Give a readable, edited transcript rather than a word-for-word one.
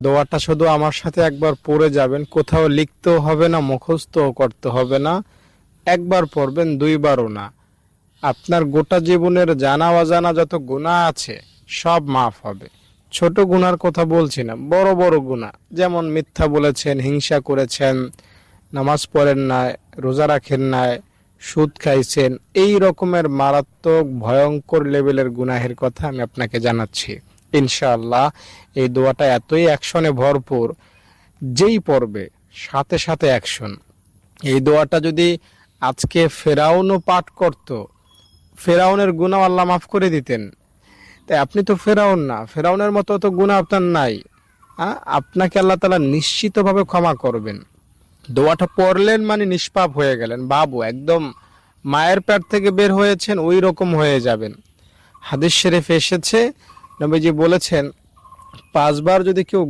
দোয়াটা শুধু আমার সাথে একবার পড়ে যাবেন, কোথাও লিখতেও হবে না, মুখস্থও করতে হবে না। একবার পড়বেন, দুইবারও না। আপনার গোটা জীবনের জানা অজানা যত গুনাহ আছে সব মাফ হবে। ছোট গুনার কথা বলছি না, বড় বড় গুনাহ, যেমন মিথ্যা বলেছেন, হিংসা করেছেন, নামাজ পড়েন নাই, রোজা রাখেন নাই, সুদ খাইছেন, এই রকমের মারাত্মক ভয়ঙ্কর লেভেলের গুনাহের কথা আমি আপনাকে জানাচ্ছি। ইনশাআল্লাহ এই দোয়াটা এতই অ্যাকশনে ভরপুর, যেই পড়বে সাথে সাথে অ্যাকশন। এই দোয়াটা যদি আজকে ফেরাউনও পাঠ করত, ফেরাউনের গুনাহ আল্লাহ মাফ করে দিতেন। তাই আপনি তো ফেরাউন না, ফেরাউনের মতো তো গুনাহ আপনার নাই। আপনাকে আল্লাহ তাআলা নিশ্চিতভাবে ক্ষমা করবেন। দোয়াটা পড়লেন মানে নিষ্পাপ হয়ে গেলেন, বাবু একদম মায়ের পেট থেকে বের হয়েছেন ওই রকম হয়ে যাবেন। হাদিস শরীফে এসেছে, নবীজি বলেছেন 5 বার যদি কেউ